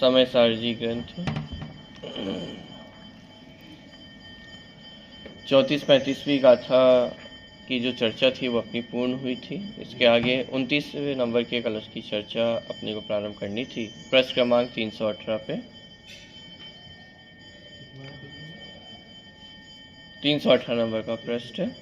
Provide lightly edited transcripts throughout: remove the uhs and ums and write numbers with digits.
समय सारजी ग्रंथ 34-35वीं गाथा की जो चर्चा थी वो अपनी पूर्ण हुई थी। इसके आगे 29वें नंबर के कलश की चर्चा अपने को प्रारंभ करनी थी। पृष्ठ क्रमांक 318 पे 318 नंबर का पृष्ठ है।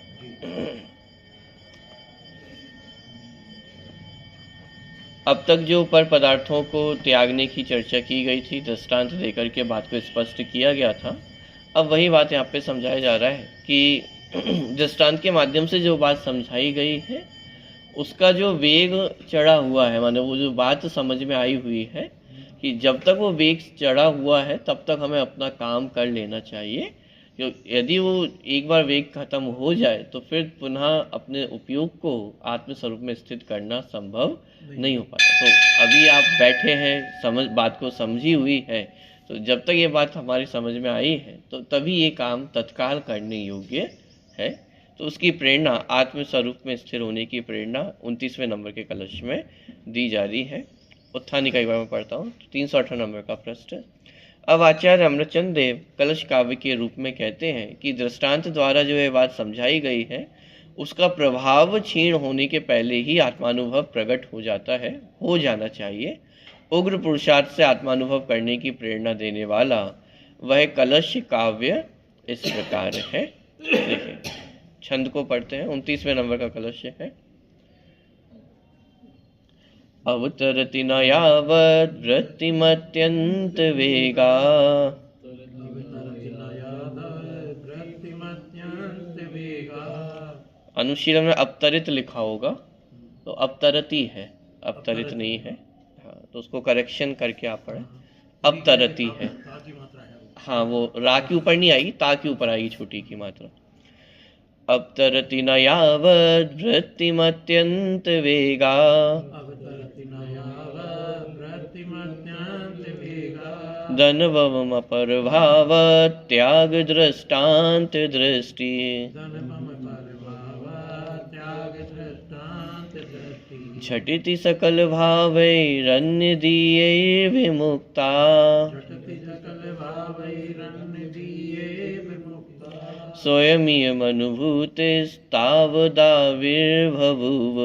अब तक जो पर पदार्थों को त्यागने की चर्चा की गई थी, दृष्टांत देकर के बात को स्पष्ट किया गया था। अब वही बात यहाँ पे समझाया जा रहा है कि दृष्टांत के माध्यम से जो बात समझाई गई है उसका जो वेग चढ़ा हुआ है, माने वो जो बात समझ में आई हुई है कि जब तक वो वेग चढ़ा हुआ है तब तक हमें अपना काम कर लेना चाहिए। यदि वो एक बार वेग खत्म हो जाए तो फिर पुनः अपने उपयोग को आत्म स्वरूप में स्थित करना संभव नहीं हो पाता। तो अभी आप बैठे हैं, समझ बात को समझी हुई है, तो जब तक ये बात हमारी समझ में आई है तो तभी ये काम तत्काल करने योग्य है। तो उसकी प्रेरणा आत्म स्वरूप में स्थिर होने की प्रेरणा 29वें नंबर के कलश में दी जा रही है। उत्थानी का एक बार मैं पढ़ता हूँ, 318 नंबर का प्रश्न। अब आचार्य अमृतचंद देव कलश काव्य के रूप में कहते हैं कि दृष्टांत द्वारा जो ये बात समझाई गई है उसका प्रभाव क्षीण होने के पहले ही आत्मानुभव प्रकट हो जाता है, हो जाना चाहिए। उग्र पुरुषार्थ से आत्मानुभव करने की प्रेरणा देने वाला वह कलश काव्य इस प्रकार है। देखिए छंद को पढ़ते हैं। 29वें नंबर का कलश है। अवतरति न यावत् वृत्तिमत्यंत वेगा, अनुशीलन में अवतरित लिखा होगा तो अवतरती है, अवतरित नहीं है। हाँ, तो उसको करेक्शन करके आप पढ़ें, अवतरती है। हाँ, वो रा के ऊपर नहीं आएगी, ता के ऊपर आएगी छोटी की मात्रा। अवतरति न यावत् वृत्तिमत्यंत वेगा, धनवमपरभावत् त्याग दृष्टान्त दृष्टि, झटिति सकल भावैरन्यदीयैर्विमुक्ता, स्वयमियमनुभूतिस्तावदाविर्बभूव।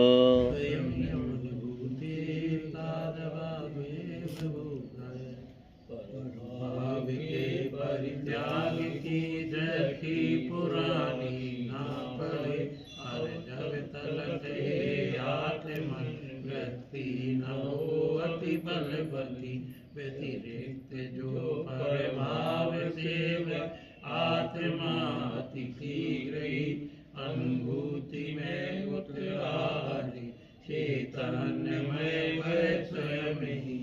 व्यतिरिक्त जो परभाव से आत्मा अति शीघ्र ही अनुभूति में उतरारी, चैतन्यमय वह स्वयं ही।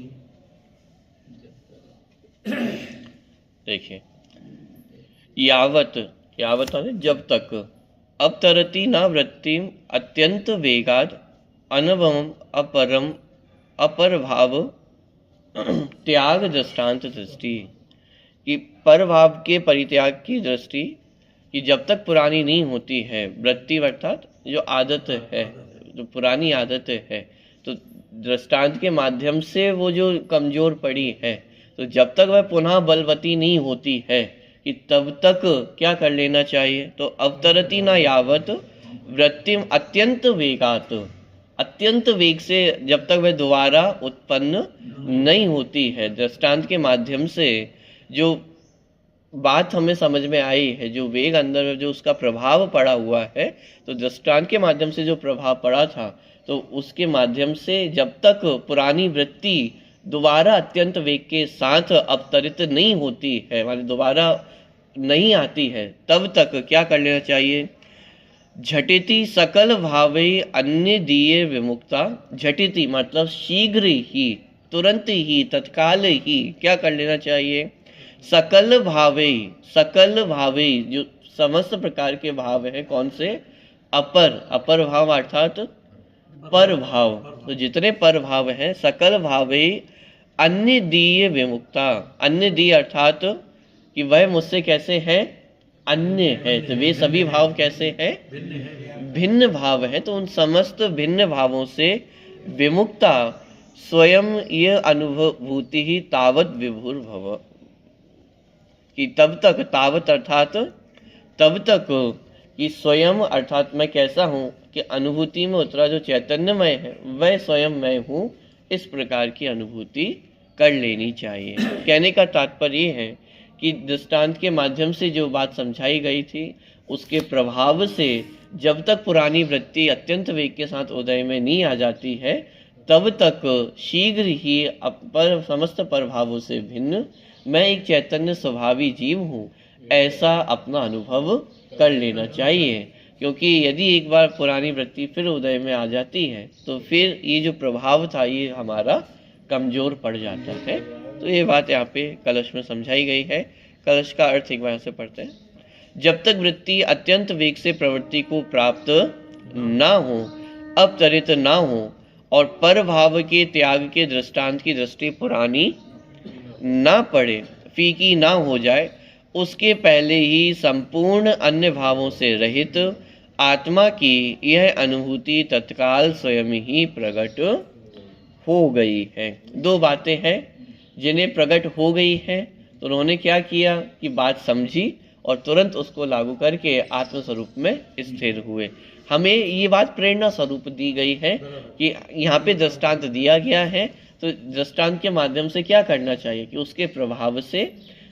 देखिए यावत, यावत जब तक, अवतरति न वृत्तिम अत्यंत वेगाद अनुभवम अपरम अपर भाव त्याग दृष्टांत दृष्टि, कि पर भाव के परित्याग की दृष्टि कि जब तक पुरानी नहीं होती है, वृत्ति अर्थात जो आदत है, जो पुरानी आदत है, तो दृष्टांत के माध्यम से वो जो कमजोर पड़ी है, तो जब तक वह पुनः बलवती नहीं होती है कि तब तक क्या कर लेना चाहिए। तो अवतरति न यावत वृत्तिम अत्यंत वेगात, अत्यंत वेग से जब तक वह दोबारा उत्पन्न नहीं होती है, दृष्टांत के माध्यम से जो बात हमें समझ में आई है, जो वेग अंदर जो उसका प्रभाव पड़ा हुआ है, तो दृष्टांत के माध्यम से जो प्रभाव पड़ा था तो उसके माध्यम से जब तक पुरानी वृत्ति दोबारा अत्यंत वेग के साथ अवतरित नहीं होती है, माने दोबारा नहीं आती है, तब तक क्या कर लेना चाहिए। झटिति सकल भावे अन्य दिए विमुक्ता, झटिति मतलब शीघ्र ही, तुरंत ही, तत्काल ही क्या कर लेना चाहिए। सकल भावे, सकल भावे जो समस्त प्रकार के भाव है, कौन से, अपर, अपर भाव अर्थात पर भाव, तो जितने पर भाव हैं, सकल भावे अन्य दीय विमुक्ता, अन्य दीय अर्थात कि वह मुझसे कैसे है, अन्य है, तो वे सभी भाव कैसे हैं, भिन्न भाव है, तो उन समस्त भिन्न भावों से विमुक्ता स्वयं ये अनुभूति ही तावत विभुर भव, कि तब तक, तावत अर्थात तब तक, कि स्वयं अर्थात मैं कैसा हूँ कि अनुभूति में उतरा जो चैतन्यमय है वह स्वयं मैं हूँ, इस प्रकार की अनुभूति कर लेनी चाहिए। कहने का तात्पर्य है कि दृष्टांत के माध्यम से जो बात समझाई गई थी उसके प्रभाव से जब तक पुरानी वृत्ति अत्यंत वेग के साथ उदय में नहीं आ जाती है तब तक शीघ्र ही पर समस्त प्रभावों से भिन्न मैं एक चैतन्य स्वभावी जीव हूँ ऐसा अपना अनुभव कर लेना चाहिए। क्योंकि यदि एक बार पुरानी वृत्ति फिर उदय में आ जाती है तो फिर ये जो प्रभाव था ये हमारा कमजोर पड़ जाता है। तो ये बात यहाँ पे कलश में समझाई गई है। कलश का अर्थ एक बार से पढ़ते हैं। जब तक वृत्ति अत्यंत वेग से प्रवृत्ति को प्राप्त ना हो, अपतरित ना हो और पर भाव के त्याग के दृष्टांत की दृष्टि पुरानी ना पड़े, फीकी ना हो जाए, उसके पहले ही संपूर्ण अन्य भावों से रहित आत्मा की यह अनुभूति तत्काल स्वयं ही प्रकट हो गई है। दो बातें हैं जिन्हें प्रकट हो गई है, तो उन्होंने क्या किया कि बात समझी और तुरंत उसको लागू करके आत्मस्वरूप में स्थिर हुए। हमें ये बात प्रेरणा स्वरूप दी गई है कि यहाँ पे दृष्टांत दिया गया है, तो दृष्टांत के माध्यम से क्या करना चाहिए कि उसके प्रभाव से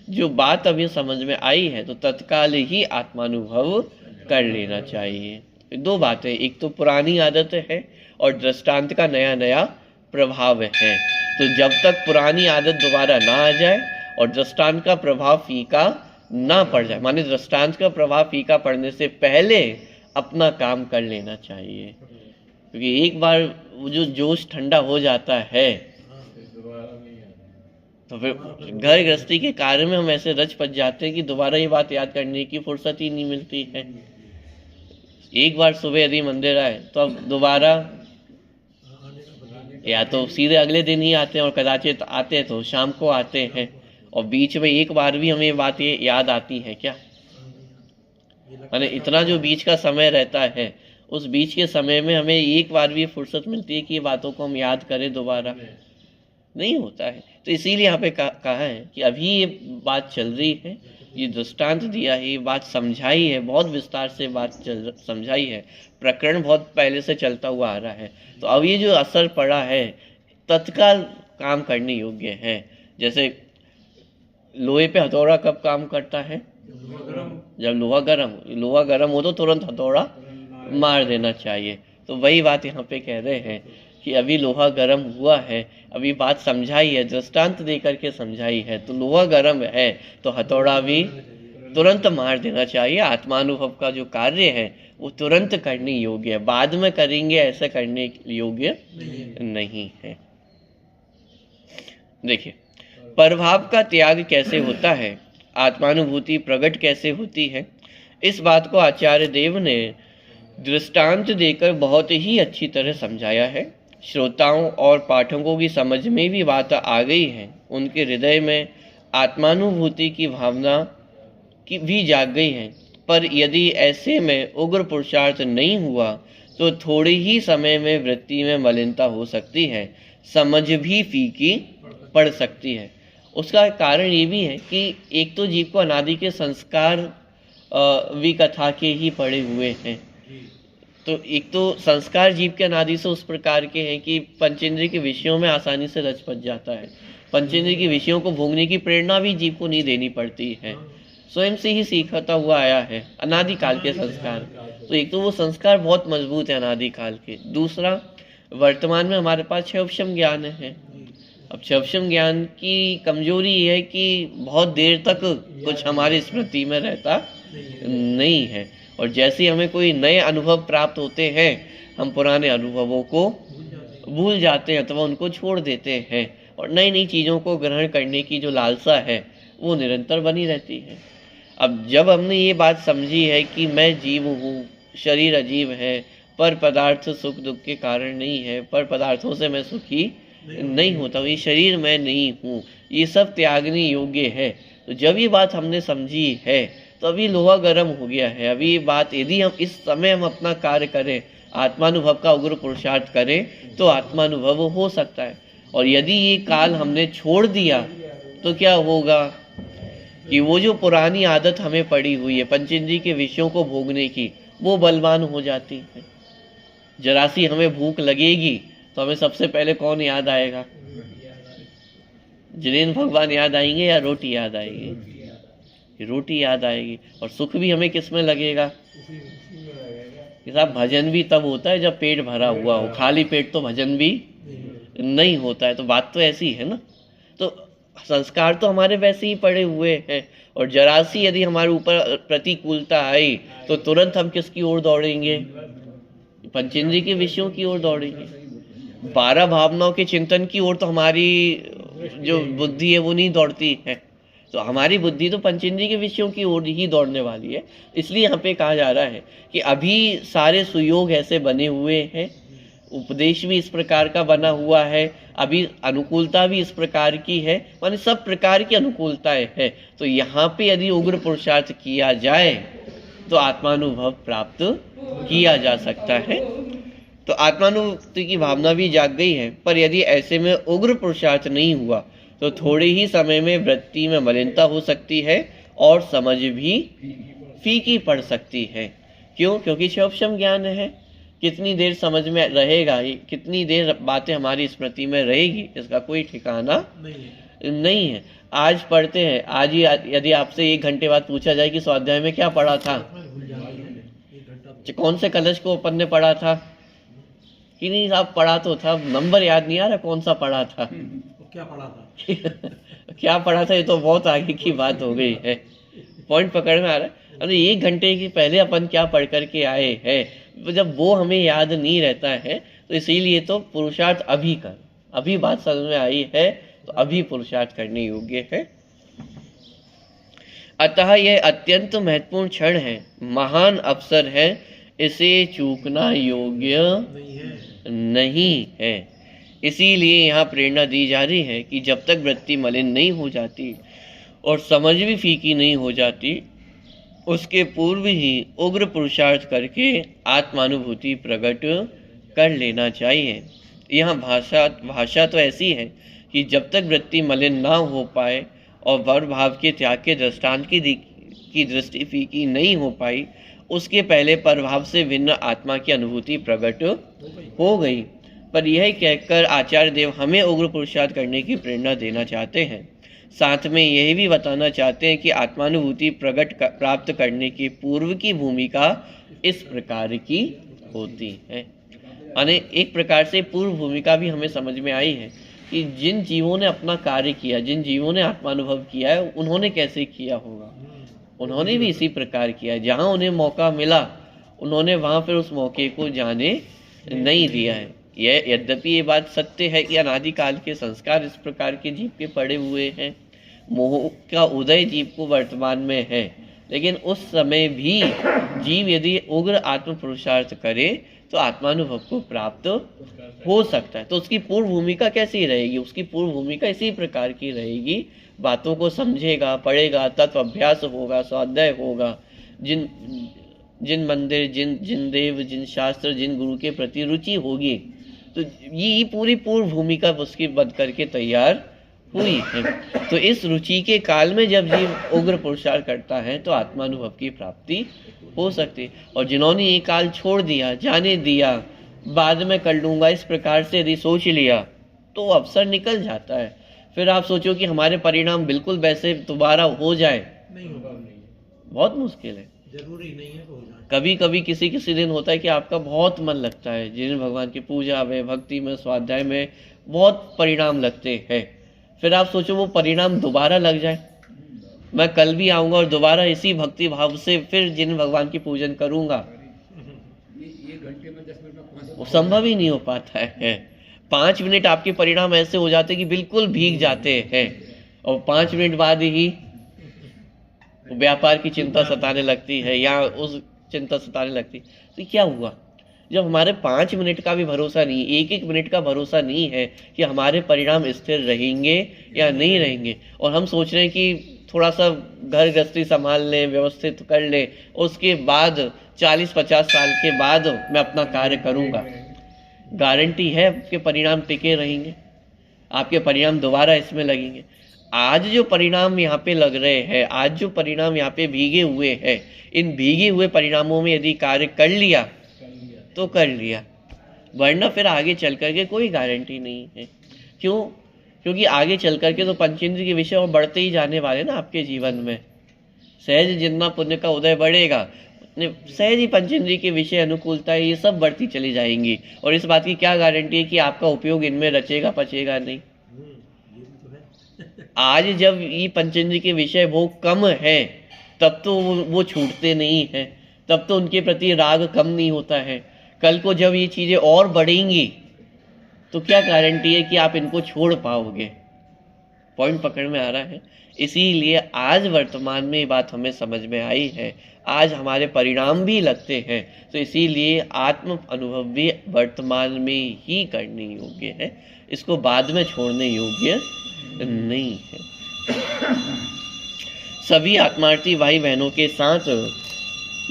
जो बात अभी समझ में आई है तो तत्काल ही आत्मानुभव कर लेना चाहिए। दो बातें, एक तो पुरानी आदत है और दृष्टांत का नया नया प्रभाव है। तो जब तक पुरानी आदत दोबारा ना आ जाए और दृष्टांत का प्रभाव फीका ना पड़ जाए, माने दृष्टांत का प्रभाव फीका पड़ने से पहले अपना काम कर लेना चाहिए। क्योंकि एक बार वो जो जोश ठंडा हो जाता है तो फिर घर गृहस्थी के कार्य में हम ऐसे रच पच जाते हैं कि दोबारा ये बात याद करने की फुर्सत ही नहीं मिलती है। एक बार सुबह यदि मंदिर आए तो अब दोबारा या तो सीधे अगले दिन ही आते हैं और कदाचित आते तो शाम को आते हैं, और बीच में एक बार भी हमें बात ये याद आती है क्या? माने इतना जो बीच का समय रहता है उस बीच के समय में हमें एक बार भी फुर्सत मिलती है कि ये बातों को हम याद करें? दोबारा नहीं होता है। तो इसीलिए यहाँ पे कहा है कि अभी ये बात चल रही है, ये दृष्टांत दिया है, ये बात समझाई है, बहुत विस्तार से बात समझाई है, प्रकरण बहुत पहले से चलता हुआ आ रहा है। तो अब ये जो असर पड़ा है तत्काल काम करने योग्य है। जैसे लोहे पे हथौड़ा कब काम करता है? जब लोहा गर्म हो तो तुरंत हथौड़ा मार देना चाहिए। तो वही बात यहाँ पे कह रहे हैं कि अभी लोहा गर्म हुआ है, अभी बात समझाई है, दृष्टांत दे करके समझाई है, तो लोहा गर्म है तो हथौड़ा भी तुरंत मार देना चाहिए। आत्मानुभव का जो कार्य है वो तुरंत करने योग्य है, बाद में करेंगे ऐसे करने योग्य नहीं है। देखिए, प्रभाव का त्याग कैसे होता है, आत्मानुभूति प्रकट कैसे होती है, इस बात को आचार्य देव ने दृष्टांत देकर बहुत ही अच्छी तरह समझाया है। श्रोताओं और पाठकों की समझ में भी बात आ गई है, उनके हृदय में आत्मानुभूति की भावना की भी जाग गई है। पर यदि ऐसे में उग्र पुरुषार्थ नहीं हुआ तो थोड़े ही समय में वृत्ति में मलिनता हो सकती है, समझ भी फीकी पड़ सकती है। उसका कारण ये भी है कि एक तो जीव को अनादि के संस्कार विकथा के ही पड़े हुए हैं। तो एक तो संस्कार जीव के अनादि से उस प्रकार के हैं कि पंचेंद्रिय के विषयों में आसानी से रच पच जाता है। पंचेंद्रिय के विषयों को भोगने की प्रेरणा भी जीव को नहीं देनी पड़ती है, स्वयं से ही सीखता हुआ आया है अनादि काल के संस्कार। तो एक तो वो संस्कार बहुत मजबूत है अनादि काल के। दूसरा, वर्तमान में हमारे पास क्षयवशम ज्ञान है। अब क्षयवशम ज्ञान की कमजोरी ये है कि बहुत देर तक कुछ हमारी स्मृति में रहता नहीं है, और जैसे हमें कोई नए अनुभव प्राप्त होते हैं हम पुराने अनुभवों को भूल जाते हैं अथवा उनको छोड़ देते हैं, और नई नई चीज़ों को ग्रहण करने की जो लालसा है वो निरंतर बनी रहती है। अब जब हमने ये बात समझी है कि मैं जीव हूँ, शरीर अजीब है, पर पदार्थ सुख दुख के कारण नहीं है, पर पदार्थों से मैं सुखी नहीं होता, ये शरीर मैं नहीं हूँ, ये सब त्यागने योग्य है। तो जब ये बात हमने समझी है तो अभी लोहा गर्म हो गया है। अभी ये बात यदि हम इस समय हम अपना कार्य करें, आत्मानुभव का उग्र पुरुषार्थ करें तो आत्मानुभव हो सकता है। और यदि ये काल हमने छोड़ दिया तो क्या होगा कि वो जो पुरानी आदत हमें पड़ी हुई है पंचेंद्रिय के विषयों को भोगने की, वो बलवान हो जाती है। जरा सी हमें भूख लगेगी तो हमें सबसे पहले कौन याद आएगा? जिनेन्द्र भगवान याद आएंगे या रोटी याद आएगी? रोटी याद आएगी। और सुख भी हमें किस में लगेगा कि साहब भजन भी तब होता है जब पेट भरा हुआ हो, खाली पेट तो भजन भी नहीं होता है। तो बात तो ऐसी है ना। तो संस्कार तो हमारे वैसे ही पड़े हुए हैं, और जरा सी यदि हमारे ऊपर प्रतिकूलता आई तो तुरंत हम किसकी ओर दौड़ेंगे? पंचेंद्रिय के विषयों की ओर दौड़ेंगे। 12 भावनाओं के चिंतन की ओर तो हमारी जो बुद्धि है वो नहीं दौड़ती है। तो हमारी बुद्धि तो पंचेंद्रिय के विषयों की ओर ही दौड़ने वाली है। इसलिए यहाँ पे कहा जा रहा है कि अभी सारे सुयोग ऐसे बने हुए हैं, उपदेश भी इस प्रकार का बना हुआ है, अभी अनुकूलता भी इस प्रकार की है, माने सब प्रकार की अनुकूलताएं है। तो यहाँ पे यदि उग्र पुरुषार्थ किया जाए तो आत्मानुभव प्राप्त किया जा सकता है। तो आत्मानुभूति की भावना भी जाग गई है, पर यदि ऐसे में उग्र पुरुषार्थ नहीं हुआ तो थोड़े ही समय में वृत्ति में मलिनता हो सकती है और समझ भी फीकी पड़ सकती है। क्यों? क्योंकि क्षोभशम ज्ञान है। कितनी देर समझ में रहेगा, कितनी देर बातें हमारी स्मृति में रहेगी, इसका कोई ठिकाना नहीं है। आज पढ़ते हैं, आज ही यदि आपसे 1 घंटे बाद पूछा जाए कि स्वाध्याय में क्या पढ़ा था, कौन से कलश को अपन ने पढ़ा था कि नहीं साहब, पढ़ा तो था, नंबर याद नहीं आ रहा कौन सा पढ़ा था, क्या पढ़ा था क्या पढ़ा था, ये तो बहुत आगे की बात हो गई है। पॉइंट पकड़ में आ रहा है। अरे 1 घंटे के पहले अपन क्या पढ़ करके आए हैं, जब वो हमें याद नहीं रहता है तो इसीलिए तो पुरुषार्थ अभी कर, अभी बात समझ में आई है तो अभी पुरुषार्थ करने योग्य है। अतः यह अत्यंत महत्वपूर्ण क्षण है, महान अवसर है, इसे चूकना योग्य नहीं है। इसीलिए यहाँ प्रेरणा दी जा रही है कि जब तक वृत्ति मलिन नहीं हो जाती और समझ भी फीकी नहीं हो जाती, उसके पूर्व ही उग्र पुरुषार्थ करके आत्मानुभूति प्रकट कर लेना चाहिए। यहाँ भाषा तो ऐसी है कि जब तक वृत्ति मलिन ना हो पाए और वर भाव के त्याग के दृष्टांत की दृष्टि फीकी नहीं हो पाई, उसके पहले परभाव से भिन्न आत्मा की अनुभूति प्रकट हो गई। पर यह कहकर आचार्य देव हमें उग्र पुरुषार्थ करने की प्रेरणा देना चाहते हैं। साथ में यह भी बताना चाहते हैं कि आत्मानुभूति प्राप्त करने के पूर्व की भूमिका इस प्रकार की होती है। यानी एक प्रकार से पूर्व भूमिका भी हमें समझ में आई है कि जिन जीवों ने अपना कार्य किया, जिन जीवों ने आत्मानुभव किया है, उन्होंने कैसे किया होगा। उन्होंने भी इसी प्रकार किया है। जहाँ उन्हें मौका मिला उन्होंने वहाँ फिर उस मौके को जाने नहीं दिया है। यह यद्यपि ये बात सत्य है कि अनादिकाल के संस्कार इस प्रकार के जीव के पड़े हुए हैं, मोह का उदय जीव को वर्तमान में है, लेकिन उस समय भी जीव यदि उग्र आत्म पुरुषार्थ करे तो आत्मानुभव को प्राप्त हो सकता है। तो उसकी पूर्व भूमिका कैसी रहेगी? उसकी पूर्व भूमिका इसी प्रकार की रहेगी, बातों को समझेगा, पढ़ेगा, तत्व अभ्यास होगा, स्वाध्याय होगा, जिन मंदिर, जिन देव, जिन शास्त्र, जिन गुरु के प्रति रुचि होगी, तो ये पूरी पूर्व भूमिका उसकी बन करके तैयार हुई है। तो इस रुचि के काल में जब जीव उग्र पुरुषार्थ करता है तो आत्मानुभव की प्राप्ति हो सकती है। और जिन्होंने ये काल छोड़ दिया, जाने दिया, बाद में कर लूँगा, इस प्रकार से यदि सोच लिया तो अवसर निकल जाता है। फिर आप सोचो कि हमारे परिणाम बिल्कुल वैसे दोबारा हो जाए, नहीं होगा, बहुत मुश्किल है। जरूरी नहीं है हो जाए। कभी कभी किसी दिन होता है कि आपका बहुत मन लगता है, जिन भगवान की पूजा में, भक्ति में, स्वाध्याय में बहुत परिणाम लगते हैं। फिर आप सोचो वो परिणाम दोबारा लग जाए, मैं कल भी आऊँगा और दोबारा इसी भक्ति भाव से फिर जिन भगवान की पूजन करूँगा, वो संभव ही नहीं हो पाता है। 5 मिनट आपके परिणाम ऐसे हो जाते कि बिल्कुल भीग जाते हैं और 5 मिनट बाद ही व्यापार की चिंता सताने लगती है या उस चिंता सताने लगती। तो क्या हुआ? जब हमारे 5 मिनट का भी भरोसा नहीं, 1-1 मिनट का भरोसा नहीं है कि हमारे परिणाम स्थिर रहेंगे या नहीं रहेंगे, और हम सोच रहे हैं कि थोड़ा सा घर गृहस्थी संभाल लें, व्यवस्थित कर लें, उसके बाद 40-50 साल के बाद मैं अपना कार्य करूँगा, गारंटी है कि परिणाम टिके रहेंगे? आपके परिणाम दोबारा इसमें लगेंगे। आज जो परिणाम यहाँ पे लग रहे हैं, आज जो परिणाम यहाँ पे भीगे हुए हैं, इन भीगे हुए परिणामों में यदि कार्य कर लिया तो कर लिया, वरना फिर आगे चल करके कोई गारंटी नहीं है। क्यों? क्योंकि आगे चल करके तो पंचेंद्रिय के विषय और बढ़ते ही जाने वाले ना आपके जीवन में। सहज जितना पुण्य का उदय बढ़ेगा उतने सहज ही पंचेंद्रिय के विषय, अनुकूलता ये सब बढ़ती चली जाएंगी। और इस बात की क्या गारंटी है कि आपका उपयोग इनमें रचेगा पचेगा नहीं। ये भी तो है। आज जब ये पंचेंद्रिय के विषय भोग कम है तब तो वो छूटते नहीं हैं, तब तो उनके प्रति राग कम नहीं होता है। कल को जब ये चीज़ें और बढ़ेंगी तो क्या गारंटी है कि आप इनको छोड़ पाओगे। पॉइंट पकड़ में आ रहा है? इसीलिए आज वर्तमान में ये बात हमें समझ में आई है, आज हमारे परिणाम भी लगते हैं, तो इसीलिए आत्म अनुभव भी वर्तमान में ही करने योग्य है, इसको बाद में छोड़ने योग्य नहीं है। सभी आत्मार्थी भाई बहनों के साथ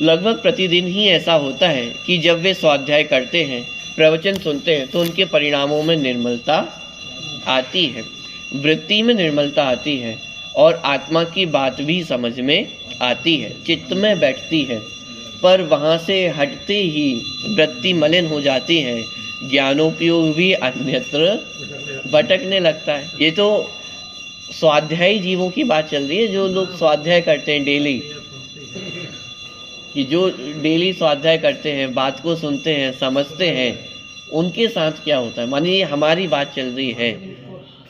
लगभग प्रतिदिन ही ऐसा होता है कि जब वे स्वाध्याय करते हैं, प्रवचन सुनते हैं, तो उनके परिणामों में निर्मलता आती है, वृत्ति में निर्मलता आती है और आत्मा की बात भी समझ में आती है, चित्त में बैठती है। पर वहाँ से हटते ही वृत्ति मलिन हो जाती है, ज्ञानोपयोग भी अन्यत्र भटकने लगता है। ये तो स्वाध्यायी जीवों की बात चल रही है, जो लोग स्वाध्याय करते हैं डेली, कि जो डेली स्वाध्याय करते हैं, बात को सुनते हैं, समझते हैं, उनके साथ क्या होता है। मानिए हमारी बात चल रही है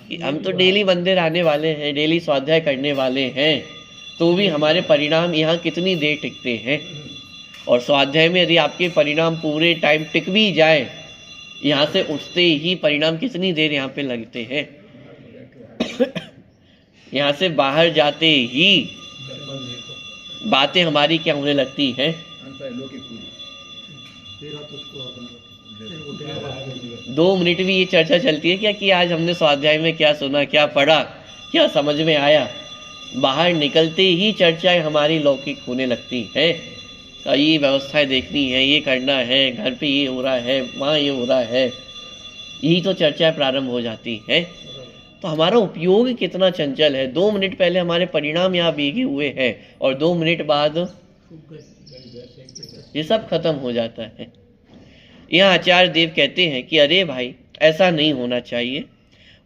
कि हम तो डेली मंदिर आने वाले हैं, डेली स्वाध्याय करने वाले हैं, तो भी हमारे परिणाम यहाँ कितनी देर टिकते हैं। और स्वाध्याय में यदि आपके परिणाम पूरे टाइम टिक भी जाए, यहाँ से उठते ही परिणाम कितनी देर यहाँ पे लगते हैं। यहाँ से बाहर जाते ही बातें हमारी क्या होने लगती हैं। तेरा तुझको अपना 2 मिनट भी ये चर्चा चलती है क्या कि आज हमने स्वाध्याय में क्या सुना, क्या पढ़ा, क्या समझ में आया। बाहर निकलते ही चर्चाएं हमारी लौकिक होने लगती है। तो ये व्यवस्थाएं देखनी है, ये करना है, घर पे ये हो रहा है, वहाँ ये हो रहा है, यही तो चर्चाएं प्रारंभ हो जाती है। तो हमारा उपयोग कितना चंचल है। 2 मिनट पहले हमारे परिणाम यहाँ भीगे हुए हैं और 2 मिनट बाद ये सब खत्म हो जाता है। यहाँ आचार्य देव कहते हैं कि अरे भाई ऐसा नहीं होना चाहिए।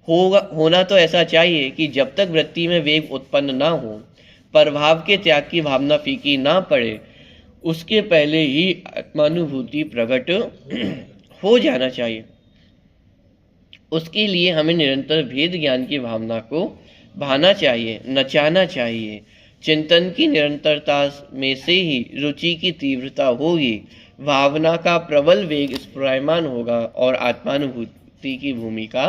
होना तो ऐसा चाहिए कि जब तक वृत्ति में वेग उत्पन्न ना हो, प्रभाव के त्याग की भावना फीकी ना पड़े, उसके पहले ही आत्मानुभूति प्रकट हो जाना चाहिए। उसके लिए हमें निरंतर भेद ज्ञान की भावना को भाना चाहिए, नचाना चाहिए। चिंतन की निरंतरता में से ही रुचि की तीव्रता होगी, भावना का प्रबल वेग स्फुरायमान होगा और आत्मानुभूति की भूमिका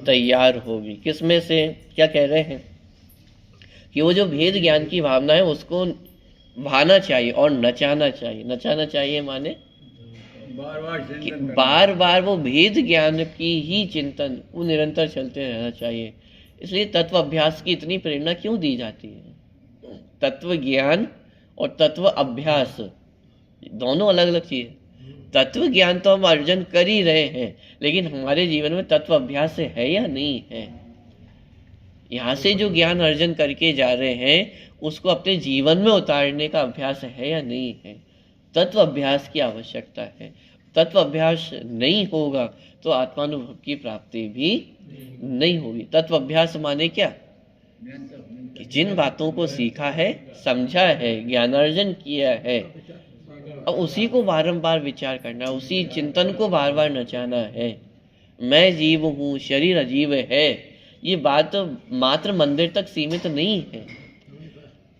तैयार होगी। किसमें से क्या कह रहे हैं कि वो जो भेद ज्ञान की भावना है उसको भाना चाहिए और नचाना चाहिए। नचाना चाहिए माने कि बार बार वो भेद ज्ञान की ही चिंतन वो निरंतर चलते रहना चाहिए। इसलिए तत्व अभ्यास की इतनी प्रेरणा क्यों दी जाती है। तत्व ज्ञान और तत्व अभ्यास दोनों अलग अलग चीज। तत्व ज्ञान तो हम अर्जन कर ही रहे हैं, लेकिन हमारे जीवन में तत्व अभ्यास है या नहीं है। यहाँ से जो ज्ञान अर्जन करके जा रहे हैं उसको अपने जीवन में उतारने का अभ्यास है या नहीं है। तत्व अभ्यास की आवश्यकता है। तत्व अभ्यास नहीं होगा तो आत्मानुभव की प्राप्ति भी नहीं होगी। तत्व अभ्यास माने क्या कि जिन बातों को सीखा है, समझा है, ज्ञानार्जन किया है, अब उसी को बारंबार विचार करना, उसी चिंतन को बार बार नचाना है। मैं जीव हूँ, शरीर अजीव है, ये बात मात्र मंदिर तक सीमित नहीं है।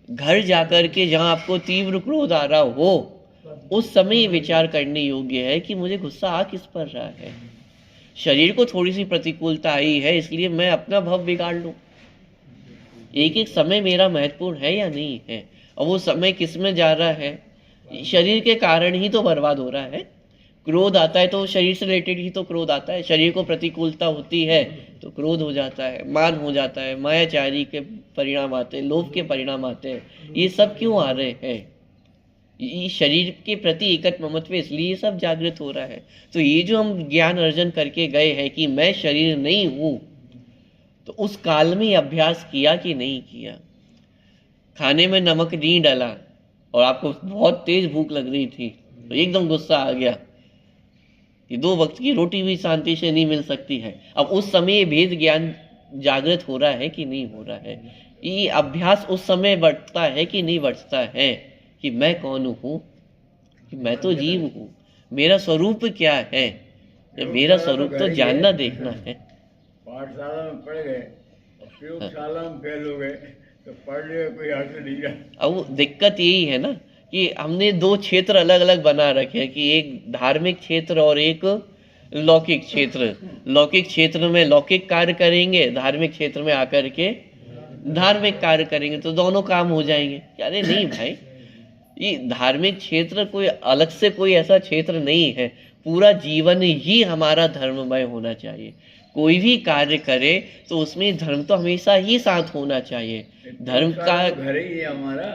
घर जाकर के जहाँ आपको तीव्र क्रोध आ रहा हो उस समय विचार करने योग्य है कि मुझे गुस्सा आ किस पर रहा है। शरीर को थोड़ी सी प्रतिकूलता आई है इसलिए मैं अपना भव बिगाड़ लूं। एक एक समय मेरा महत्वपूर्ण है या नहीं है, और वो समय किस में जा रहा है, शरीर के कारण ही तो बर्बाद हो रहा है। क्रोध आता है तो शरीर से रिलेटेड ही तो क्रोध आता है। शरीर को प्रतिकूलता होती है तो क्रोध हो जाता है, मान हो जाता है, मायाचारी के परिणाम आते हैं, लोभ के परिणाम आते हैं। ये सब क्यों आ रहे हैं? ये शरीर के प्रति एकट ममत्व, इसलिए ये सब जागृत हो रहा है। तो ये जो हम ज्ञान अर्जन करके गए हैं कि मैं शरीर नहीं हूँ, तो उस काल में ये अभ्यास किया कि नहीं किया। खाने में नमक नहीं डाला और आपको बहुत तेज भूख लग रही थी तो एकदम गुस्सा आ गया कि 2 वक्त की रोटी भी शांति से नहीं मिल सकती है। अब उस समय ये भेद ज्ञान जागृत हो रहा है कि नहीं हो रहा है, ये अभ्यास उस समय बढ़ता है कि नहीं बढ़ता है कि मैं कौन हूँ, कि मैं तो जीव हूँ, मेरा स्वरूप क्या है, मेरा स्वरूप तो जानना देखना है। पाठशाला में पढ़ गए और प्रयोगशाला में फेल हो गए तो पढ़ने में कोई अर्थ नहीं रहा। अब वो दिक्कत यही है ना कि हमने 2 क्षेत्र अलग अलग बना रखे हैं कि एक धार्मिक क्षेत्र और एक लौकिक क्षेत्र। लौकिक क्षेत्र में लौकिक कार्य करेंगे, धार्मिक क्षेत्र में आकर के धार्मिक कार्य करेंगे तो दोनों काम हो जाएंगे। अरे नहीं भाई, ये धार्मिक क्षेत्र कोई अलग से कोई ऐसा क्षेत्र नहीं है, पूरा जीवन ही हमारा धर्ममय होना चाहिए। कोई भी कार्य करे तो उसमें धर्म तो हमेशा ही साथ होना चाहिए। धर्म का घर ही है हमारा।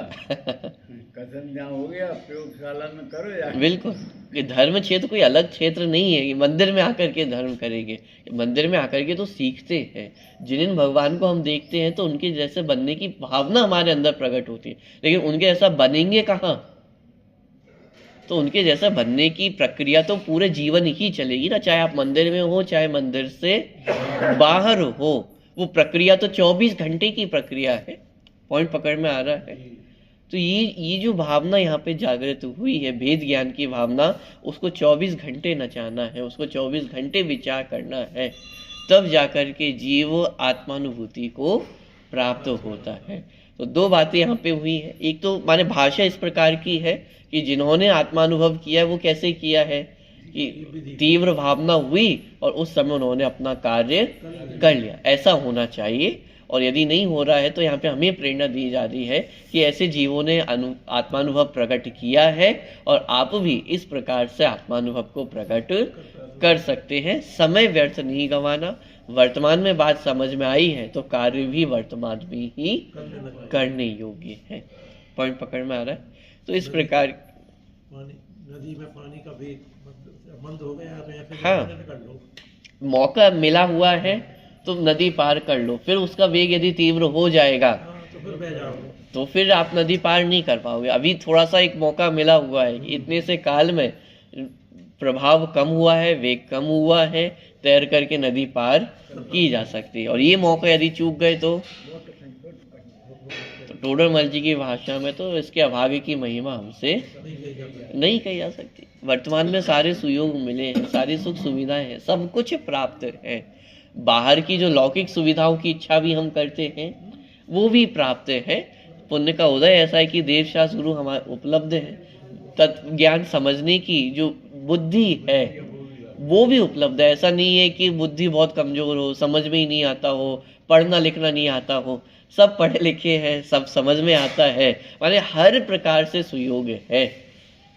कथन जहाँ हो गया प्रयोगशाला में करो यार। बिल्कुल, कि धर्म क्षेत्र कोई अलग क्षेत्र नहीं है कि मंदिर में आकर के धर्म करेंगे। मंदिर में आकर के तो सीखते हैं, जिन दिन भगवान को हम देखते हैं तो उनके जैसे बनने की भावना हमारे अंदर प्रकट होती है, लेकिन उनके जैसा बनेंगे कहाँ? तो उनके जैसा बनने की प्रक्रिया तो पूरे जीवन ही चलेगी ना, चाहे आप मंदिर में हो चाहे मंदिर से बाहर हो। वो प्रक्रिया तो 24 घंटे की प्रक्रिया है। पॉइंट पकड़ में आ रहा है? तो ये जो भावना यहाँ पे जागृत हुई है, भेद ज्ञान की भावना, उसको 24 घंटे नचाना है, उसको 24 घंटे विचार करना है, तब जाकर के जीव आत्मानुभूति को प्राप्त होता है। तो 2 बातें यहाँ पे हुई है। एक तो माने भाषा इस प्रकार की है कि जिन्होंने आत्मानुभव किया वो कैसे किया है कि तीव्र भावना हुई और उस समय उन्होंने अपना कार्य कर लिया, ऐसा होना चाहिए। और यदि नहीं हो रहा है तो यहाँ पे हमें प्रेरणा दी जा रही है कि ऐसे जीवों ने आत्मानुभव प्रकट किया है और आप भी इस प्रकार से आत्मानुभव को प्रकट कर सकते हैं। समय व्यर्थ नहीं गंवाना। वर्तमान में बात समझ में आई है तो कार्य भी वर्तमान में ही करने योग्य है। पॉइंट पकड़ में आ रहा है? तो इस प्रकार नदी में पानी का वेग मंद हो गया तो या फिर हाँ, कर लो, मौका मिला हुआ है तो नदी पार कर लो। फिर उसका वेग यदि तीव्र हो जाएगा तो फिर बह जाओ, तो फिर आप नदी पार नहीं कर पाओगे। अभी थोड़ा सा एक मौका मिला हुआ है, इतने से काल में प्रभाव कम हुआ है, वेग कम हुआ है, तैर करके नदी पार की जा सकती है। और ये मौका यदि चूक गए तो टोडरमल जी की भाषा में तो इसके अभागे की महिमा हमसे नहीं कही जा सकती। वर्तमान में सारे सुयोग मिले हैं, सारी सुख सुविधाएं हैं, सब कुछ प्राप्त है। बाहर की जो लौकिक सुविधाओं की इच्छा भी हम करते हैं वो भी प्राप्त है। पुण्य का उदय ऐसा है कि देव शास्त्र गुरु हमारे उपलब्ध है। तत्व ज्ञान समझने की जो बुद्धि है वो भी उपलब्ध है। ऐसा नहीं है कि बुद्धि बहुत कमजोर हो, समझ में ही नहीं आता हो, पढ़ना लिखना नहीं आता हो। सब पढ़े लिखे हैं, सब समझ में आता है, माने हर प्रकार से सुयोग है।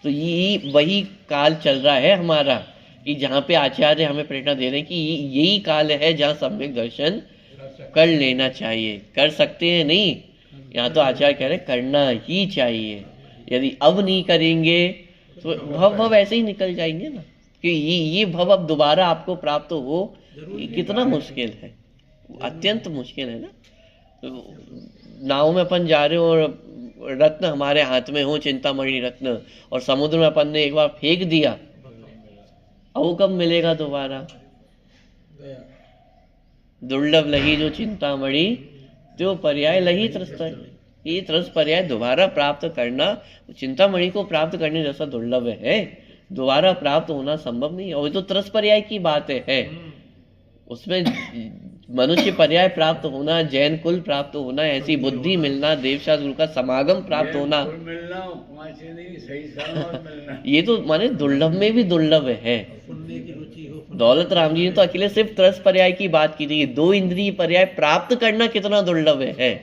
तो ये वही काल चल रहा है हमारा कि जहाँ पे आचार्य हमें प्रेरणा दे रहे हैं कि यही काल है जहाँ सम्यक दर्शन कर लेना चाहिए। कर सकते हैं नहीं, यहाँ तो आचार्य कह रहे हैं करना ही चाहिए। यदि अब नहीं करेंगे तो भव ऐसे ही निकल जाएंगे ना, कि ये भव अब दोबारा आपको प्राप्त हो, ये कितना मुश्किल है, अत्यंत मुश्किल है ना। नाव में अपन जा रहे हो और रत्न हमारे हाथ में हो, चिंतामणि रत्न, और समुद्र में अपन ने एक बार फेंक दिया, अब वो कब मिलेगा दोबारा? दुर्लभ लही जो चिंतामणि त्यो पर्याय लही त्रस्त। ये त्रस्त पर्याय दोबारा प्राप्त करना, चिंतामणि को प्राप्त करने जैसा दुर्लभ है, दोबारा प्राप्त होना संभव नहीं है। और तो त्रस्त पर्याय की बात है, उसमें मनुष्य पर्याय प्राप्त होना, जैन कुल प्राप्त होना, ऐसी बुद्धि मिलना, देवशास्त्र गुरु का समागम प्राप्त होना, ये तो माने दुर्लभ में भी दुर्लभ है। दौलत राम जी ने तो अकेले सिर्फ त्रस पर्याय की बात की थी, 2 इंद्रिय पर्याय प्राप्त करना कितना दुर्लभ है।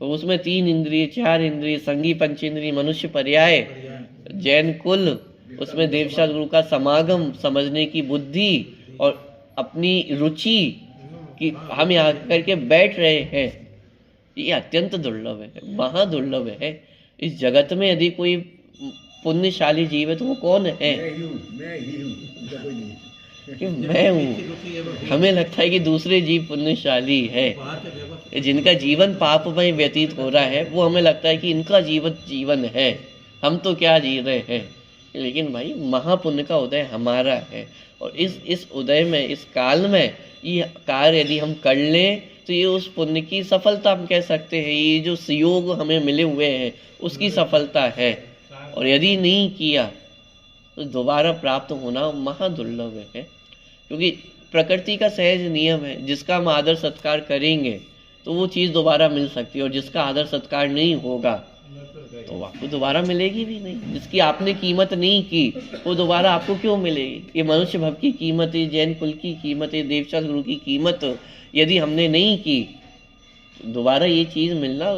तो उसमें 3 इंद्रिय, 4 इंद्रिय, संगी पंचेंद्रिय, मनुष्य पर्याय, जैन कुल, उसमें देवशास्त्र गुरु का समागम, समझने की बुद्धि और अपनी रुचि कि हम यहाँ करके बैठ रहे हैं, ये अत्यंत दुर्लभ है, महादुर्लभ है। इस जगत में यदि कोई पुण्यशाली जीव है तो वो कौन है? कि मैं हूँ। हमें लगता है कि दूसरे जीव पुण्यशाली है, बाहर के व्यवस्था जिनका जीवन पापमय व्यतीत हो रहा है, वो हमें लगता है कि इनका जीवन है, हम तो क्या जी रहे हैं। लेकिन भाई महापुण्य का उदय हमारा है, और इस उदय में, इस काल में ये कार्य यदि हम कर लें तो ये उस पुण्य की सफलता हम कह सकते हैं। ये जो सुयोग हमें मिले हुए हैं उसकी सफलता है। और यदि नहीं किया तो दोबारा प्राप्त होना महादुर्लभ है, क्योंकि प्रकृति का सहज नियम है, जिसका हम आदर सत्कार करेंगे तो वो चीज़ दोबारा मिल सकती है, और जिसका आदर सत्कार नहीं होगा तो आपको दोबारा मिलेगी भी नहीं। जिसकी आपने कीमत नहीं की वो दोबारा आपको क्यों मिलेगी। ये मनुष्य भव की कीमत है, जैन कुल की कीमत है, देवचाल गुरु की कीमत यदि हमने नहीं की तो दोबारा ये चीज़ मिलना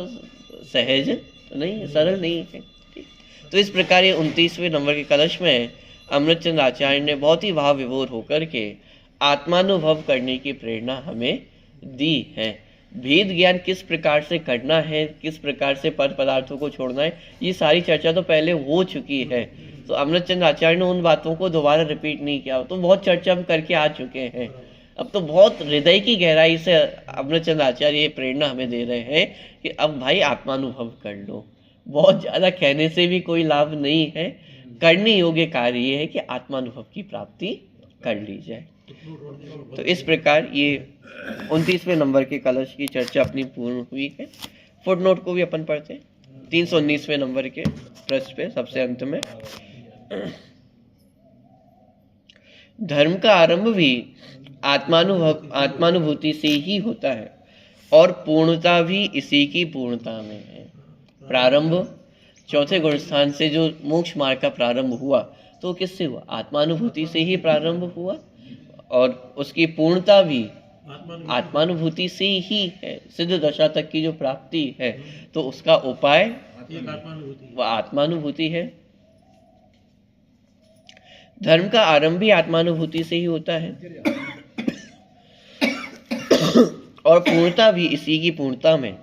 सहज नहीं, सरल नहीं है। तो इस प्रकार ये 29वें नंबर के कलश में अमृतचंद आचार्य ने बहुत ही भाव विभोर होकर के आत्मानुभव करने की प्रेरणा हमें दी है। भेद ज्ञान किस प्रकार से करना है, किस प्रकार से पर पदार्थों को छोड़ना है, ये सारी चर्चा तो पहले हो चुकी है। तो अमृतचंद आचार्य ने उन बातों को दोबारा रिपीट नहीं किया, तो बहुत चर्चा हम करके आ चुके हैं। अब तो बहुत हृदय की गहराई से अमृतचंद आचार्य ये प्रेरणा हमें दे रहे हैं कि अब भाई आत्मानुभव कर लो। बहुत ज़्यादा कहने से भी कोई लाभ नहीं है, करने योग्य कार्य ये है कि आत्मानुभव की प्राप्ति कर ली जाए। तो इस प्रकार ये 29वें नंबर के कलश की चर्चा अपनी पूर्ण हुई है। फुटनोट को भी अपन पढ़ते हैं 319वें नंबर के पृष्ठ पे सबसे अंत में। धर्म का आरंभ भी आत्मानुभूति से ही होता है, और पूर्णता भी इसी की पूर्णता में है। प्रारंभ चौथे गुण स्थान से जो मोक्ष मार्ग का प्रारंभ हुआ तो किससे हुआ, आत्मानुभूति से ही प्रारंभ हुआ, और उसकी पूर्णता भी आत्मानुभूति से ही है। सिद्ध दशा तक की जो प्राप्ति है तो उसका उपाय वह आत्मानुभूति है। धर्म का आरंभ भी आत्मानुभूति से ही होता है, और पूर्णता भी इसी की पूर्णता में।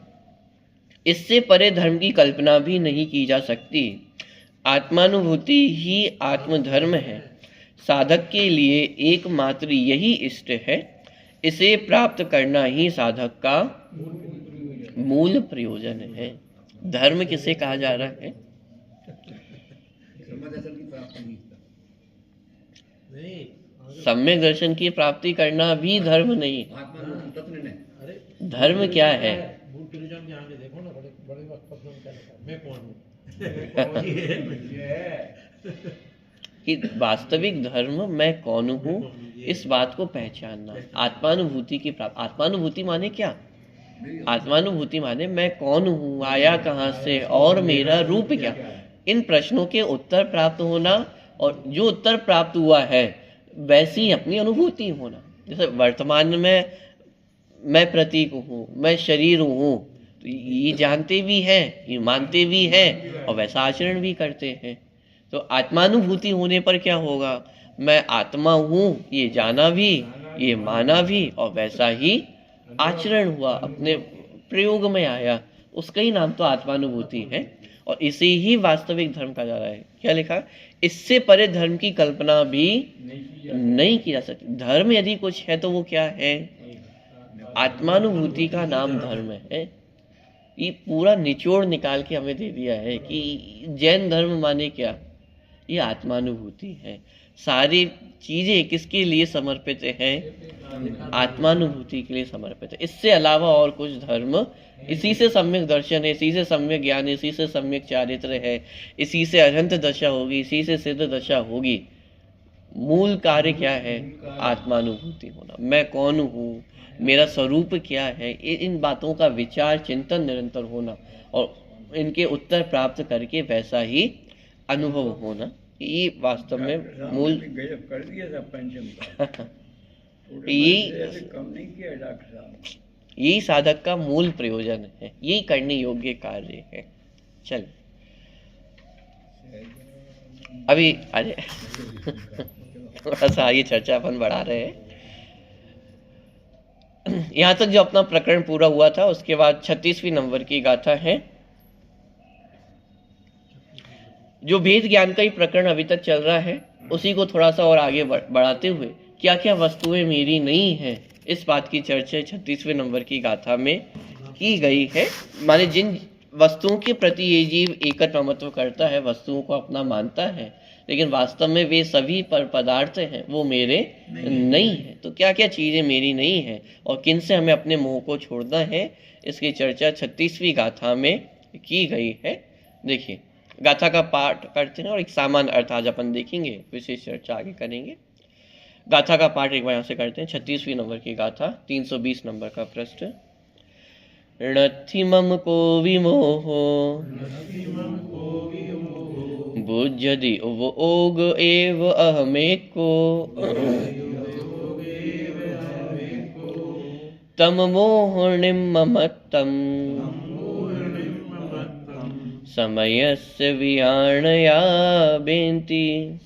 इससे परे धर्म की कल्पना भी नहीं की जा सकती। आत्मानुभूति ही आत्मधर्म है। साधक के लिए एकमात्र यही इष्ट है। इसे प्राप्त करना ही साधक का मूल प्रयोजन है। धर्म किसे कहा जा रहा है, सम्यक दर्शन की प्राप्ति करना भी धर्म नहीं। धर्म क्या है, देखो ना, बड़े मैं कौन हूँ कि वास्तविक धर्म मैं कौन हूँ, इस बात को पहचानना। आत्मानुभूति की प्राप्ति, आत्मानुभूति माने क्या, आत्मानुभूति माने मैं कौन हूँ, आया कहाँ से, और मेरा रूप क्या। इन प्रश्नों के उत्तर प्राप्त होना, और जो उत्तर प्राप्त हुआ है वैसी अपनी अनुभूति होना। जैसे वर्तमान में मैं प्रतीक हूँ, मैं शरीर हूँ, तो ये जानते भी हैं, ये मानते भी हैं, और वैसा आचरण भी करते हैं। तो आत्मानुभूति होने पर क्या होगा, मैं आत्मा हूँ ये जाना भी, ये माना भी, और वैसा ही आचरण हुआ, अपने प्रयोग में आया, उसका ही नाम तो आत्मानुभूति है। और इसे ही वास्तविक धर्म कहा जा रहा है। क्या लिखा, इससे परे धर्म की कल्पना भी नहीं की जा सकती। धर्म यदि कुछ है तो वो क्या है, आत्मानुभूति का नाम धर्म है। ये पूरा निचोड़ निकाल के हमें दे दिया है कि जैन धर्म माने क्या, ये आत्मानुभूति है। सारी चीजें किसके लिए समर्पित हैं, आत्मानुभूति के लिए समर्पित है। इससे अलावा और कुछ धर्म, इसी से सम्यक दर्शन है, इसी से सम्यक ज्ञान है, इसी से सम्यक चारित्र है, इसी से अनंत दशा होगी, इसी से सिद्ध दशा होगी। मूल कार्य क्या है, आत्मानुभूति होना। मैं कौन हूँ, मेरा स्वरूप क्या है, इन बातों का विचार चिंतन निरंतर होना, और इनके उत्तर प्राप्त करके वैसा ही अनुभव होना। ये वास्तव में मूल कर दिया था पंचम का ये कम नहीं किया डॉक्टर साहब। यही साधक का मूल प्रयोजन है, यही करने योग्य कार्य है। चल अभी अरे थोड़ा सा आगे चर्चा अपन बढ़ा रहे हैं। यहाँ तक जो अपना प्रकरण पूरा हुआ था, उसके बाद 36वीं नंबर की गाथा है। जो भेद ज्ञान का ही प्रकरण अभी तक चल रहा है, उसी को थोड़ा सा और आगे बढ़ाते हुए क्या क्या वस्तुएं मेरी नहीं है, इस बात की चर्चा 36वें नंबर की गाथा में की गई है। माने जिन वस्तुओं के प्रति ये जीव एकत्र ममत्व करता है, वस्तुओं को अपना मानता है, लेकिन वास्तव में वे सभी पर पदार्थ हैं, वो मेरे नहीं है। तो क्या क्या चीज़ें मेरी नहीं है और किन से हमें अपने मोह को छोड़ना है, इसकी चर्चा 36वीं गाथा में की गई है। देखिए गाथा का पाठ करते हैं और एक सामान्य अर्थ आज अपन देखेंगे, विशेष चर्चा आगे करेंगे। गाथा का पाठ एक बार यहाँ से करते हैं। 36वीं नंबर की गाथा, 320 नंबर का प्रश्न। णत्थि मम को विमोहो बुझ्यदि उवोग एव अहमेको तम मोहनिं ममत्तं समयस्य वियाणया बेन्ति।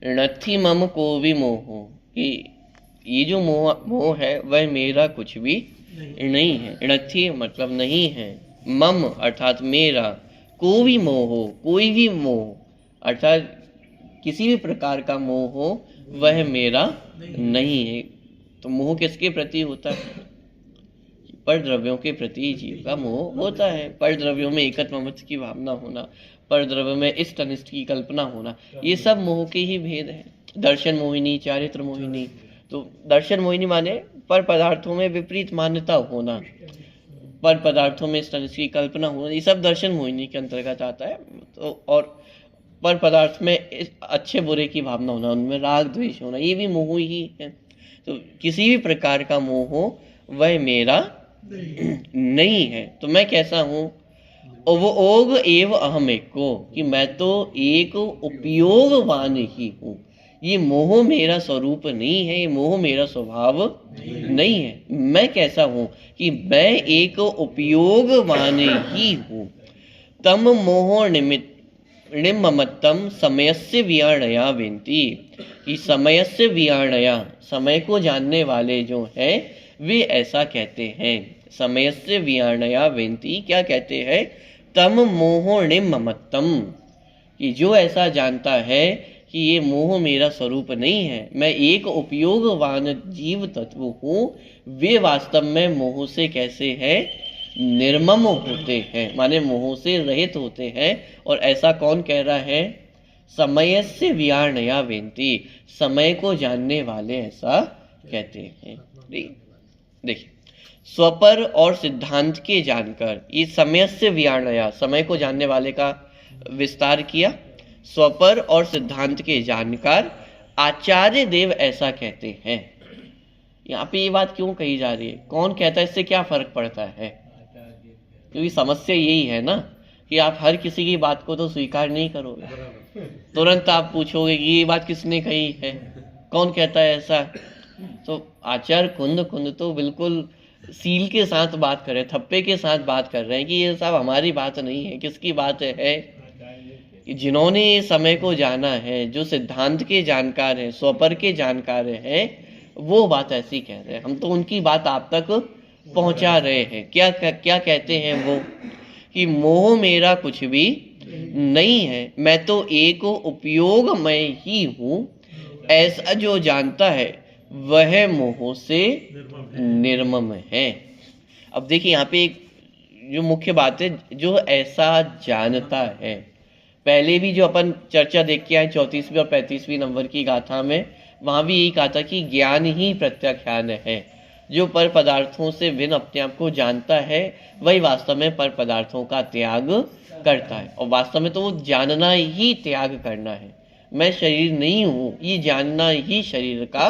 णत्थि मम को विमोहो, कि ये जो मोह है वह मेरा कुछ भी नहीं है। णत्थि मतलब नहीं है, मम अर्थात मेरा, को भी मोह हो, कोई भी मोह अर्थात किसी भी प्रकार का मोह हो वह मेरा नहीं है। तो मोह किसके प्रति होता है? पर द्रव्यों के प्रति जीव का मोह होता है। पर द्रव्यों में एकत्र ममत्व की भावना होना, पर द्रव्य में इष्ट अनिष्ट की कल्पना होना, ये सब मोह के ही भेद है। दर्शन मोहिनी, चारित्र मोहिनी। तो दर्शन मोहिनी माने पर पदार्थों में विपरीत मान्यता होना, पर पदार्थों में इष्ट अनिष्ट की कल्पना होना, ये सब दर्शन मोहिनी के अंतर्गत आता है। तो और पर पदार्थ में अच्छे बुरे की भावना होना, उनमें राग द्वेष होना, ये भी मोह ही है। तो किसी भी प्रकार का मोह हो वह मेरा नहीं है। तो मैं कैसा हूँ? वो ओग एव अहम एको, कि मैं तो एक उपयोगवान ही हूँ। ये मोह मेरा स्वरूप नहीं है, ये मोह मेरा स्वभाव नहीं है। मैं कैसा हूँ कि मैं एक उपयोगवान ही हूँ। तम मोह निमित्त ममत्तम समयस्य वियाणया बेन्ति, कि समयस्य वियाणया, समय को जानने वाले जो हैं वे ऐसा कहते हैं। समयस्य वियाणया बेन्ति, क्या कहते हैं? तम मोह ममत्तम, कि जो ऐसा जानता है कि ये मोह मेरा स्वरूप नहीं है, मैं एक उपयोगवान जीव तत्व हूँ, वे वास्तव में मोह से कैसे है? निर्मम होते हैं, माने मोह से रहित होते हैं। और ऐसा कौन कह रहा है? समयस्य वियाणया बेन्ति, समय को जानने वाले ऐसा कहते हैं। देखिए स्वपर और सिद्धांत के जानकर, ये समयस्य वियाणया, समय को जानने वाले का विस्तार किया। स्वपर और सिद्धांत के जानकार आचार्य देव ऐसा कहते हैं। यहाँ पे ये बात क्यों कही जा रही है? कौन कहता है? इससे क्या फर्क पड़ता है? क्योंकि समस्या यही है ना कि आप हर किसी की बात को तो स्वीकार नहीं करोगे। तुरंत आप पूछोगे कि ये बात किसने कही है, कौन कहता है ऐसा। तो आचार्य कुंद तो बिल्कुल सील के साथ बात कर रहे हैं, थप्पे के साथ बात कर रहे हैं कि ये सब हमारी बात नहीं है। किसकी बात है? जिन्होंने ये समय को जाना है, जो सिद्धांत के जानकार हैं, स्वपर के जानकार हैं, वो बात ऐसी कह रहे हैं। हम तो उनकी बात आप तक पहुंचा रहे हैं। क्या कहते हैं वो? कि मोह मेरा कुछ भी नहीं है, मैं तो एक उपयोगमय ही हूँ। ऐसा जो जानता है वह मोह से निर्मम है। अब देखिए यहाँ पे एक जो मुख्य बात है, जो ऐसा जानता है, पहले भी जो अपन चर्चा देख के आए 34वीं और 35वीं नंबर की गाथा में, वहाँ भी यही कहा था कि ज्ञान ही प्रत्याख्यान है। जो पर पदार्थों से भिन्न अपने आप को जानता है वही वास्तव में पर पदार्थों का त्याग करता है। और वास्तव में तो वो जानना ही त्याग करना है। मैं शरीर नहीं हूँ, ये जानना ही शरीर का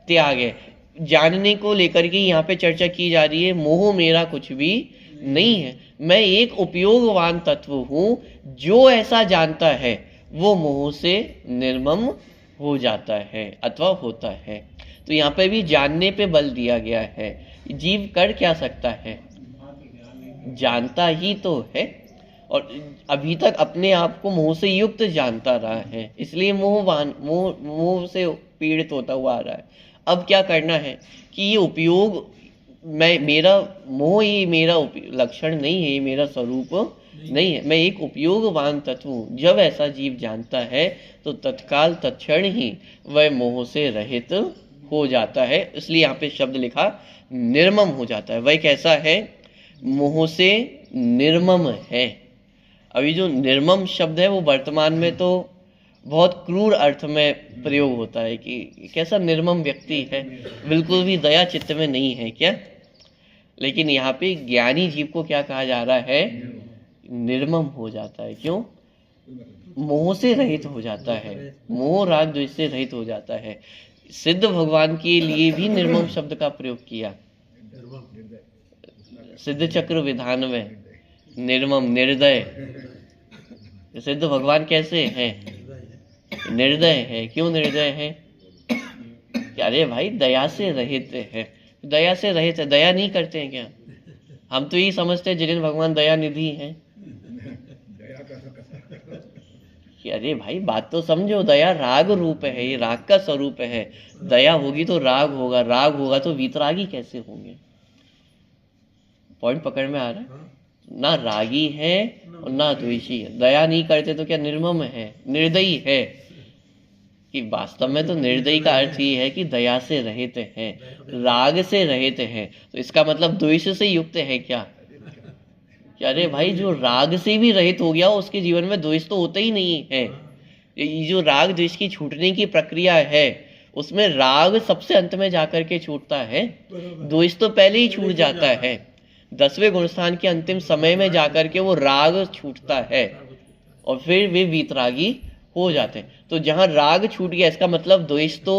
त्याग है। जानने को लेकर के यहाँ पे चर्चा की जा रही है। मोह मेरा कुछ भी नहीं है, मैं एक उपयोगवान तत्व हूँ। जो ऐसा जानता है वो मोह से निर्मम हो जाता है अथवा होता है। तो यहाँ पे भी जानने पे बल दिया गया है। जीव कर क्या सकता है? जानता ही तो है। और अभी तक अपने आप को मोह से युक्त जानता रहा है, इसलिए मोह से पीड़ित होता हुआ आ रहा है। अब क्या करना है कि ये उपयोग मेरा मोह ये मेरा लक्षण नहीं है, ये मेरा स्वरूप नहीं है, मैं एक उपयोगवान तत्व हूँ। जब ऐसा जीव जानता है तो तत्काल तत्क्षण ही वह मोह से रहित हो जाता है। इसलिए यहाँ पे शब्द लिखा निर्मम हो जाता है। वह कैसा है? मोह से निर्मम है। अभी जो निर्मम शब्द है वो वर्तमान में तो बहुत क्रूर अर्थ में प्रयोग होता है कि कैसा निर्मम व्यक्ति है, बिल्कुल भी दया चित्त में नहीं है क्या। लेकिन यहाँ पे ज्ञानी जीव को क्या कहा जा रहा है? निर्मम हो जाता है। क्यों? मोह से रहित हो जाता है, मोह राग द्वेष से रहित हो जाता है। सिद्ध भगवान के लिए भी निर्मम शब्द का प्रयोग किया। सिद्ध चक्र विधान में निर्मम निर्दय। सिद्ध भगवान कैसे हैं? निर्दय है। क्यों निर्दय है? अरे भाई दया से रहित है। दया से रहित है, दया नहीं करते हैं क्या? हम तो यही समझते हैं जिन भगवान दया निधि हैं कि अरे भाई बात तो समझो, दया राग रूप है, ये राग का स्वरूप है। दया होगी तो राग होगा, राग होगा तो वीतरागी कैसे होंगे? पॉइंट पकड़ में आ रहा है? ना रागी है और ना द्वेषी है। दया नहीं करते तो क्या निर्मम है, निर्दयी है? कि वास्तव में तो निर्दयी का अर्थ ये है कि दया से रहित है, राग से रहित है। तो इसका मतलब द्वेष से युक्त है क्या? अरे भाई जो राग से भी रहित हो गया उसके जीवन में द्वेष तो होता ही नहीं है। ये जो राग द्वेष की छूटने की प्रक्रिया है उसमें राग सबसे अंत में जाकर के छूटता है, द्वेष तो पहले ही छूट जाता है। 10वें गुणस्थान के अंतिम समय में जाकर के वो राग छूटता है और फिर वे वीतरागी हो जाते हैं। तो जहां राग छूट गया इसका मतलब द्वेष तो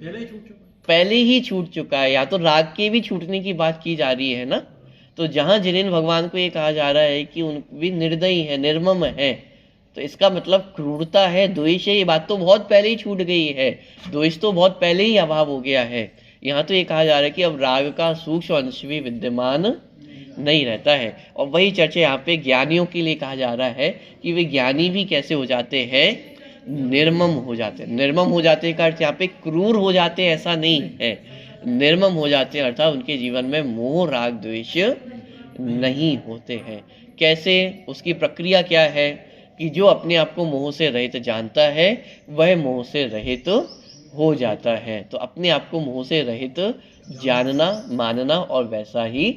पहले ही छूट चुका है। या तो राग के भी छूटने की बात की जा रही है ना। तो जहां जिनेन भगवान को ये कहा जा रहा है कि उन भी निर्दयी है, निर्मम है, तो इसका मतलब क्रूरता है, द्वेष है, ये बात तो बहुत पहले ही छूट गई है। द्वेष तो बहुत पहले ही अभाव हो गया है। यहाँ तो ये कहा जा रहा है कि अब राग का सूक्ष्म अंश भी विद्यमान नहीं रहता है। और वही चर्चा यहाँ पे ज्ञानियों के लिए कहा जा रहा है कि वे ज्ञानी भी कैसे हो जाते हैं? निर्मम हो जाते हैं। निर्मम हो जाते का अर्थ यहाँ पे क्रूर हो जाते हैं ऐसा नहीं है, निर्मम हो जाते हैं अर्थात उनके जीवन में मोह राग द्वेष नहीं होते हैं। कैसे? उसकी प्रक्रिया क्या है कि जो अपने आप को मोह से रहित जानता है वह मोह से रहित हो जाता है। तो अपने आप को मोह से रहित जानना, मानना और वैसा ही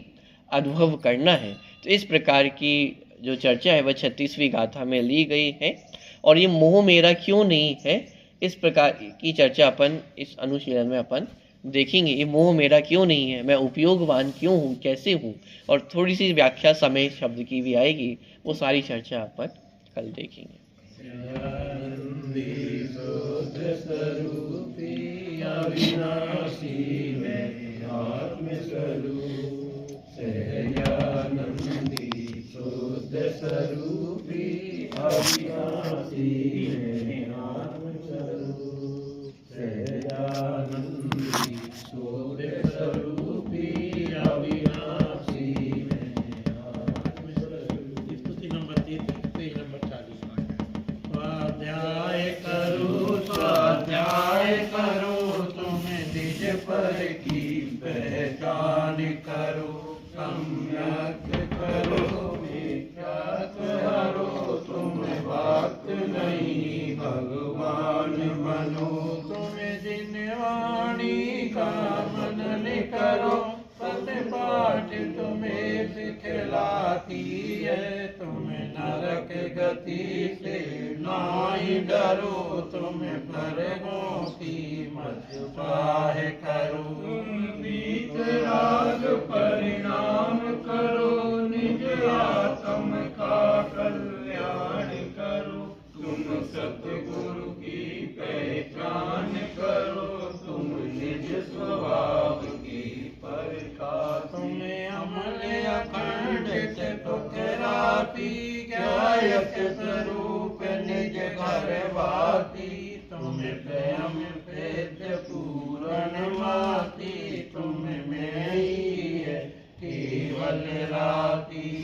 अनुभव करना है। तो इस प्रकार की जो चर्चा है वह 36वीं गाथा में ली गई है। और ये मोह मेरा क्यों नहीं है, इस प्रकार की चर्चा अपन इस अनुशीलन में अपन देखेंगे। ये मोह मेरा क्यों नहीं है, मैं उपयोगवान क्यों हूँ, कैसे हूँ, और थोड़ी सी व्याख्या समय शब्द की भी आएगी। वो सारी चर्चा अपन कल देखेंगे।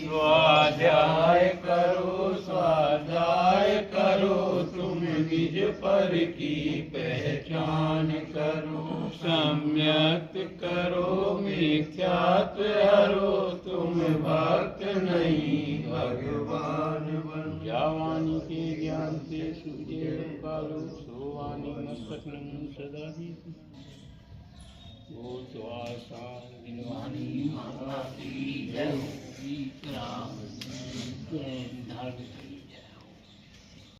स्वाध्याय करो निज पर की पहचान करो, सम्यक करो मिथ्यात हरो, तुम भक्त नहीं भगवान बनो। जावानी के ज्ञान से सूझे कालो, सोवानी मस्तक नमो सदा जी। वो तो आसान दिनवानी माता की जय, श्री राम धर्म